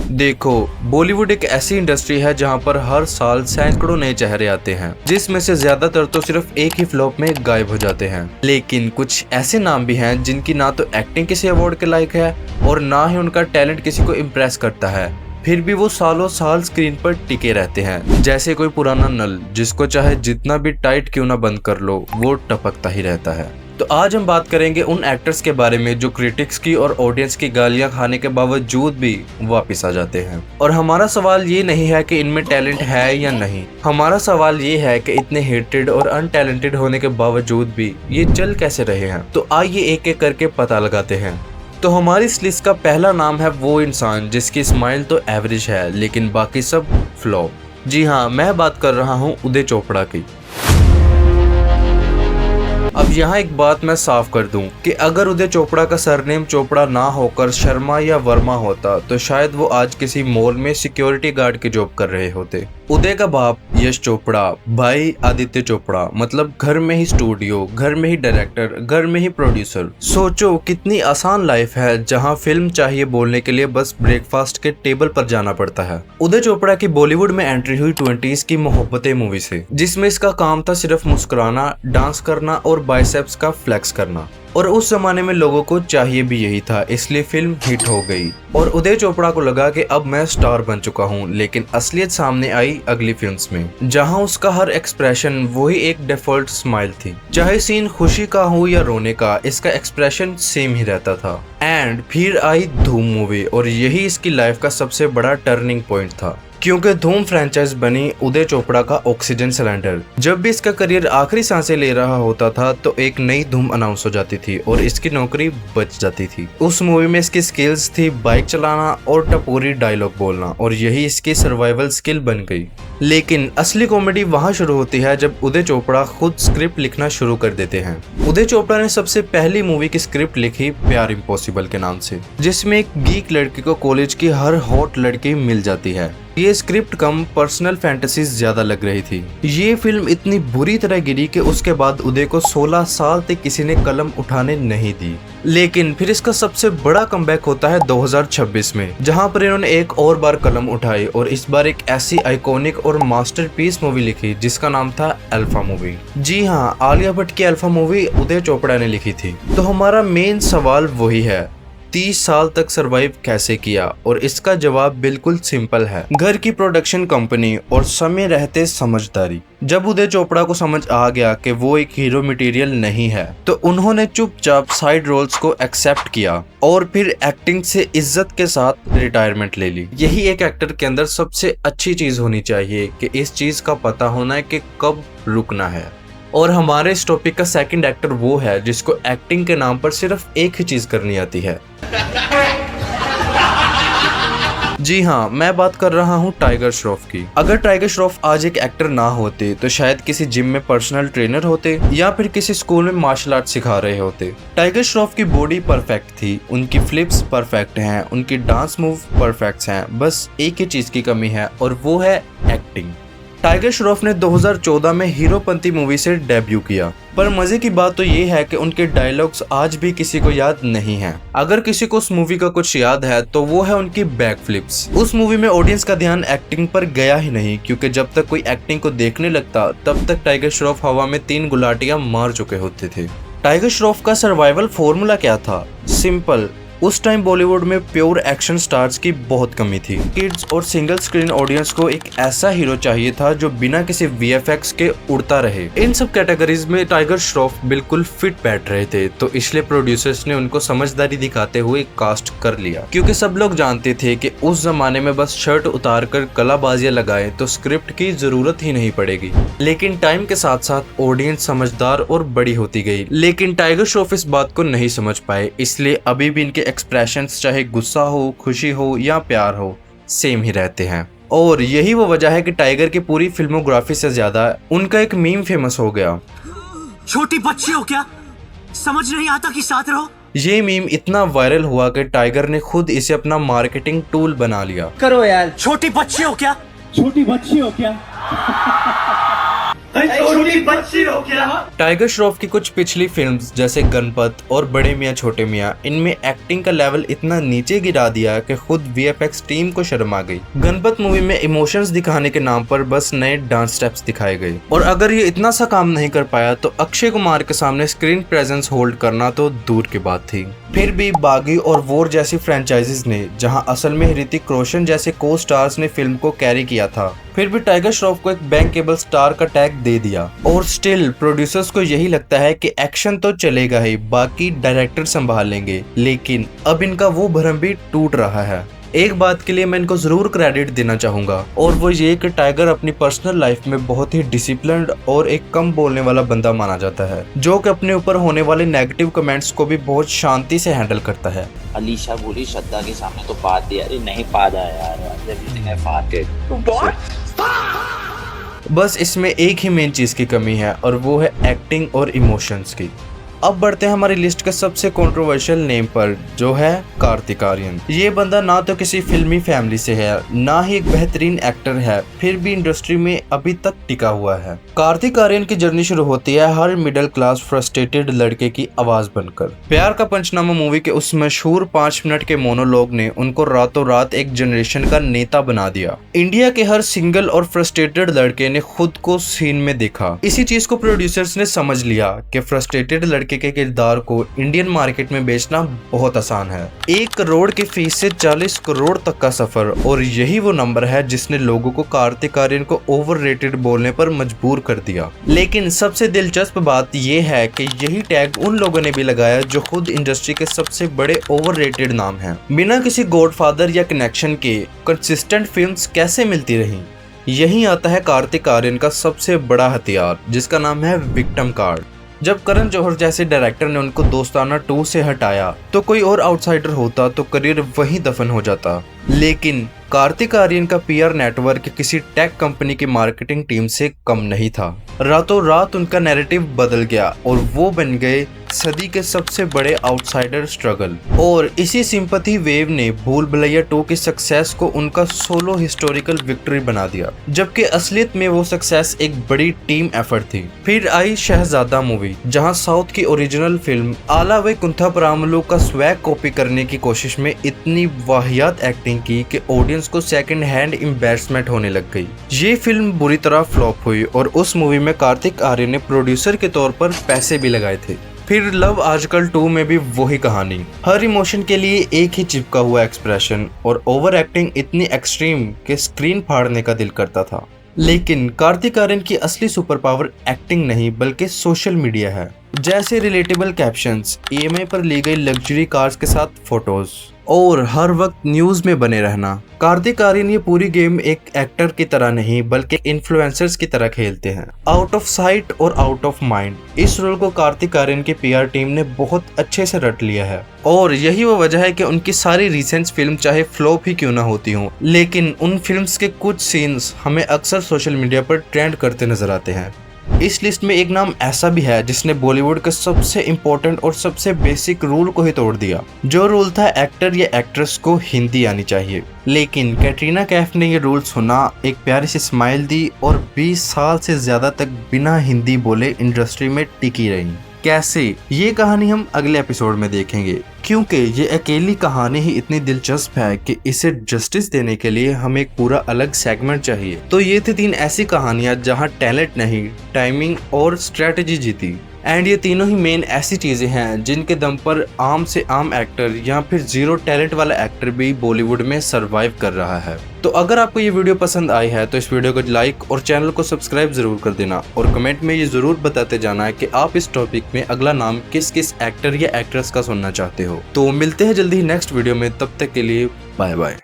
देखो, बॉलीवुड एक ऐसी इंडस्ट्री है जहां पर हर साल सैकड़ों नए चेहरे आते हैं, जिसमें से ज्यादातर तो सिर्फ एक ही फ्लॉप में गायब हो जाते हैं। लेकिन कुछ ऐसे नाम भी हैं जिनकी ना तो एक्टिंग किसी अवार्ड के लायक है और ना ही उनका टैलेंट किसी को इम्प्रेस करता है, फिर भी वो सालों साल स्क्रीन पर टिके रहते हैं। जैसे कोई पुराना नल जिसको चाहे जितना भी टाइट क्यों ना बंद कर लो, वो टपकता ही रहता है। तो आज हम बात करेंगे उन एक्टर्स के बारे में जो क्रिटिक्स की और ऑडियंस की गालियां खाने के बावजूद भी वापस आ जाते हैं। और हमारा सवाल ये नहीं है कि इनमें टैलेंट है या नहीं, हमारा सवाल ये है कि इतने हेटेड और अनटैलेंटेड होने के बावजूद भी ये चल कैसे रहे हैं। तो आइए एक एक करके पता लगाते हैं। तो हमारी इस लिस्ट का पहला नाम है वो इंसान जिसकी स्माइल तो एवरेज है लेकिन बाकी सब फ्लॉप। जी हाँ, मैं बात कर रहा हूँ उदय चोपड़ा की। अब यहाँ एक बात मैं साफ कर दूं कि अगर उदय चोपड़ा का सरनेम चोपड़ा ना होकर शर्मा या वर्मा होता तो शायद वो आज किसी मॉल में सिक्योरिटी गार्ड की जॉब कर रहे होते। उदय का बाप यश चोपड़ा, भाई आदित्य चोपड़ा, मतलब घर में ही स्टूडियो, घर में ही डायरेक्टर, घर में ही प्रोड्यूसर। सोचो कितनी आसान लाइफ है जहां फिल्म चाहिए बोलने के लिए बस ब्रेकफास्ट के टेबल पर जाना पड़ता है। उदय चोपड़ा की बॉलीवुड में एंट्री हुई 20s की मोहब्बतें मूवी से, जिसमें इसका काम था सिर्फ मुस्कुराना, डांस करना और बाइसेप्स का फ्लेक्स करना। और उस जमाने में लोगों को चाहिए भी यही था, इसलिए फिल्म हिट हो गई और उदय चोपड़ा को लगा कि अब मैं स्टार बन चुका हूँ। लेकिन असलियत सामने आई अगली फिल्म्स में, जहां उसका हर एक्सप्रेशन वही एक डिफॉल्ट स्माइल थी। चाहे सीन खुशी का हो या रोने का, इसका एक्सप्रेशन सेम ही रहता था। एंड फिर आई धूम मूवी और यही इसकी लाइफ का सबसे बड़ा टर्निंग पॉइंट था, क्योंकि धूम फ्रेंचाइज बनी उदय चोपड़ा का ऑक्सीजन सिलेंडर। जब भी इसका करियर आखिरी सांसें ले रहा होता था तो एक नई धूम अनाउंस हो जाती थी और इसकी नौकरी बच जाती थी। उस मूवी में इसकी स्किल्स थी बाइक चलाना और टपोरी डायलॉग बोलना, और यही इसकी सर्वाइवल स्किल बन गई। लेकिन असली कॉमेडी वहां शुरू होती है जब उदय चोपड़ा खुद स्क्रिप्ट लिखना शुरू कर देते हैं। उदय चोपड़ा ने सबसे पहली मूवी की स्क्रिप्ट लिखी प्यार इम्पॉसिबल के नाम से, जिसमें एक गीक लड़की को कॉलेज की हर हॉट लड़की मिल जाती है। ये स्क्रिप्ट कम पर्सनल फैंटेसीज ज्यादा लग रही थी। ये फिल्म इतनी बुरी तरह गिरी कि उसके बाद उदय को 16 साल तक किसी ने कलम उठाने नहीं दी। लेकिन फिर इसका सबसे बड़ा कमबैक होता है 2026 में, जहां पर इन्होंने एक और बार कलम उठाई और इस बार एक ऐसी आइकॉनिक और मास्टरपीस मूवी लिखी जिसका नाम था अल्फा मूवी। जी हाँ, आलिया भट्ट की अल्फा मूवी उदय चोपड़ा ने लिखी थी। तो हमारा मेन सवाल वही है, 30 साल तक सरवाइव कैसे किया? और इसका जवाब बिल्कुल सिंपल है, घर की प्रोडक्शन कंपनी और समय रहते समझदारी। जब उदय चोपड़ा को समझ आ गया कि वो एक हीरो मटेरियल नहीं है, तो उन्होंने चुपचाप साइड रोल्स को एक्सेप्ट किया और फिर एक्टिंग से इज्जत के साथ रिटायरमेंट ले ली। यही एक एक्टर के अंदर सबसे अच्छी चीज होनी चाहिए कि इस चीज का पता होना है कि कब रुकना है। और हमारे इस टॉपिक का सेकंड एक्टर वो है जिसको एक्टिंग के नाम पर सिर्फ एक ही चीज करनी आती है। जी हाँ, मैं बात कर रहा हूँ टाइगर श्रॉफ की। अगर टाइगर श्रॉफ आज एक एक्टर ना होते तो शायद किसी जिम में पर्सनल ट्रेनर होते या फिर किसी स्कूल में मार्शल आर्ट सिखा रहे होते। टाइगर श्रॉफ की बॉडी परफेक्ट थी, उनकी फ्लिप्स परफेक्ट हैं, उनकी डांस मूव परफेक्ट हैं। बस एक ही चीज की कमी है और वो है एक्टिंग। टाइगर श्रॉफ ने 2014 में हीरोपंती मूवी से डेब्यू किया, पर मजे की बात तो ये है कि उनके डायलॉग्स आज भी किसी को याद नहीं हैं। अगर किसी को उस मूवी का कुछ याद है तो वो है उनकी बैक फ्लिप्स। उस मूवी में ऑडियंस का ध्यान एक्टिंग पर गया ही नहीं, क्योंकि जब तक कोई एक्टिंग को देखने लगता तब तक टाइगर श्रॉफ हवा में 3 गुलाटियां मार चुके होते थे। टाइगर श्रॉफ का सर्वाइवल फॉर्मूला क्या था? सिंपल, उस टाइम बॉलीवुड में प्योर एक्शन स्टार्स की बहुत कमी थी। किड्स और सिंगल स्क्रीन ऑडियंस को एक ऐसा हीरो चाहिए था जो बिना किसी वीएफएक्स के उड़ता रहे। इन सब कैटेगरीज में टाइगर श्रॉफ बिल्कुल फिट बैठ रहे थे, तो इसलिए प्रोड्यूसर्स ने उनको समझदारी दिखाते हुए कास्ट कर लिया, क्योंकि सब लोग जानते थे कि उस जमाने में बस शर्ट उतार कर कलाबाजियां लगाएं तो स्क्रिप्ट की जरूरत ही नहीं पड़ेगी। लेकिन टाइम के साथ साथ ऑडियंस समझदार और बड़ी होती गई, लेकिन टाइगर श्रॉफ इस बात को नहीं समझ पाए, इसलिए अभी भी इनके एक्सप्रेशंस चाहे गुस्सा हो, खुशी हो या प्यार हो, सेम ही रहते हैं। और यही वो वजह है कि टाइगर की पूरी फिल्मोग्राफी से ज्यादा उनका एक मीम फेमस हो गया। छोटी बच्ची हो क्या? समझ नहीं आता कि साथ रहो। ये मीम इतना वायरल हुआ कि टाइगर ने खुद इसे अपना मार्केटिंग टूल बना लिया। करो यार, छोटी बच्ची हो क्या? छोटी बच्ची हो क्या? छोटी बच्ची हो क्या? टाइगर श्रॉफ की कुछ पिछली फिल्म्स जैसे गणपत और बड़े मियाँ छोटे मियाँ, इनमें एक्टिंग का लेवल इतना नीचे गिरा दिया कि खुद वीएफएक्स टीम को शर्म आ गई। गणपत मूवी में इमोशंस दिखाने के नाम पर बस नए डांस स्टेप्स दिखाए गए, और अगर ये इतना सा काम नहीं कर पाया तो अक्षय कुमार के सामने स्क्रीन प्रेजेंस होल्ड करना तो दूर की बात थी। फिर भी बागी और वॉर जैसी फ्रेंचाइजीज ने, जहां असल में ऋतिक रोशन जैसे को स्टार्स ने फिल्म को कैरी किया था, फिर भी टाइगर श्रॉफ को एक बैंकेबल स्टार का टैग दे दिया। और स्टिल प्रोड्यूसर्स को यही लगता है कि एक्शन तो चलेगा ही, बाकी डायरेक्टर संभाल लेंगे। लेकिन अब इनका वो भरम भी टूट रहा है। एक बात के लिए मैं इनको जरूर क्रेडिट देना चाहूंगा, और वो ये कि टाइगर अपनी पर्सनल लाइफ में बहुत ही डिसिप्लिन्ड और एक कम बोलने वाला बंदा माना जाता है, जो कि अपने ऊपर होने वाले नेगेटिव कमेंट्स को भी बहुत शांति से हैंडल करता है। अलीशा बोली श्रद्धा के सामने तो पाद दिया, अरे नहीं पादा यार, बस इसमें एक ही मेन चीज की कमी है, और वो है एक्टिंग और इमोशंस की। अब बढ़ते हैं हमारी लिस्ट के सबसे कंट्रोवर्शियल नेम पर, जो है कार्तिक आर्यन। ये बंदा ना तो किसी फिल्मी फैमिली से है, ना ही एक बेहतरीन एक्टर है, फिर भी इंडस्ट्री में अभी तक टिका हुआ है। कार्तिक आर्यन की जर्नी शुरू होती है हर मिडिल क्लास फ्रस्ट्रेटेड लड़के की आवाज बनकर। प्यार का पंचनामा मूवी के उस मशहूर 5 मिनट के मोनोलॉग ने उनको रातों रात एक जनरेशन का नेता बना दिया। इंडिया के हर सिंगल और फ्रस्ट्रेटेड लड़के ने खुद को सीन में देखा। इसी चीज को प्रोड्यूसर्स ने समझ लिया कि फ्रस्ट्रेटेड लड़के के किरदार को इंडियन मार्केट में बेचना बहुत आसान है। 1 करोड़ की फीस से 40 करोड़ तक का सफर, और यही वो नंबर है जिसने लोगों को कार्तिक आर्यन को ओवररेटेड बोलने पर मजबूर कर दिया। लेकिन सबसे दिलचस्प बात यह है कि यही टैग उन लोगों ने भी लगाया जो खुद इंडस्ट्री के सबसे बड़े ओवररेटेड नाम हैं। बिना किसी गॉडफादर या कनेक्शन के कंसिस्टेंट फिल्म्स कैसे मिलती रहीं? यही आता है कार्तिक आर्यन का सबसे बड़ा हथियार, जिसका नाम है विक्टिम कार्ड। जब करण जौहर जैसे डायरेक्टर ने उनको दोस्ताना 2 से हटाया तो कोई और आउटसाइडर होता तो करियर वहीं दफन हो जाता। लेकिन कार्तिक आर्यन का पीआर नेटवर्क किसी टेक कंपनी की मार्केटिंग टीम से कम नहीं था। रातों रात उनका नैरेटिव बदल गया और वो बन गए सदी के सबसे बड़े आउटसाइडर स्ट्रगल। और इसी सिंपैथी वेव ने भूल भुलैया 2 की सक्सेस को उनका सोलो हिस्टोरिकल विक्ट्री बना दिया, जबकि असलियत में वो सक्सेस एक बड़ी टीम एफर्ट थी। फिर आई शहजादा मूवी, जहां साउथ की ओरिजिनल फिल्म आला वैकुंठा परामलू का स्वैग कॉपी करने की कोशिश में इतनी वाहियात एक्टिंग की कि ऑडियंस को सेकंड हैंड एम्बैरेसमेंट होने लग गई। ये फिल्म बुरी तरह फ्लॉप हुई और उस मूवी में कार्तिक आर्यन ने प्रोड्यूसर के तौर पर पैसे भी लगाए थे। फिर लव आजकल 2 में भी वही कहानी, हर इमोशन के लिए एक ही चिपका हुआ एक्सप्रेशन और ओवर एक्टिंग इतनी एक्सट्रीम कि स्क्रीन फाड़ने का दिल करता था। लेकिन कार्तिक आर्यन की असली सुपर पावर एक्टिंग नहीं बल्कि सोशल मीडिया है, जैसे रिलेटेबल कैप्शंस, ईएमआई पर ली गई लग्जरी कार्स के साथ फोटोज और हर वक्त न्यूज में बने रहना। कार्तिक आर्यन ये पूरी गेम एक एक्टर की तरह नहीं बल्कि इन्फ्लुएंसर्स की तरह खेलते हैं, आउट ऑफ साइट और आउट ऑफ माइंड। इस रोल को कार्तिक आर्यन की पीआर टीम ने बहुत अच्छे से रट लिया है, और यही वो वजह है कि उनकी सारी रिसेंट फिल्म चाहे फ्लॉप ही क्यों ना होती हों, लेकिन उन फिल्म्स के कुछ सीन्स हमें अक्सर सोशल मीडिया पर ट्रेंड करते नजर आते हैं। इस लिस्ट में एक नाम ऐसा भी है जिसने बॉलीवुड के सबसे इम्पोर्टेंट और सबसे बेसिक रूल को ही तोड़ दिया। जो रूल था एक्टर या एक्ट्रेस को हिंदी आनी चाहिए। लेकिन कैटरीना कैफ ने ये रूल सुना, एक प्यारी सी स्माइल दी और 20 साल से ज्यादा तक बिना हिंदी बोले इंडस्ट्री में टिकी रही। कैसे, ये कहानी हम अगले एपिसोड में देखेंगे, क्योंकि ये अकेली कहानी ही इतनी दिलचस्प है कि इसे जस्टिस देने के लिए हमें एक पूरा अलग सेगमेंट चाहिए। तो ये थी 3 ऐसी कहानियां जहां टैलेंट नहीं, टाइमिंग और स्ट्रेटजी जीती। एंड ये तीनों ही मेन ऐसी चीजें हैं जिनके दम पर आम से आम एक्टर या फिर 0 टैलेंट वाला एक्टर भी बॉलीवुड में सरवाइव कर रहा है। तो अगर आपको ये वीडियो पसंद आई है तो इस वीडियो को लाइक और चैनल को सब्सक्राइब जरूर कर देना, और कमेंट में ये जरूर बताते जाना है कि आप इस टॉपिक में अगला नाम किस किस एक्टर या एक्ट्रेस का सुनना चाहते हो। तो मिलते हैं जल्दी नेक्स्ट वीडियो में, तब तक के लिए बाय बाय।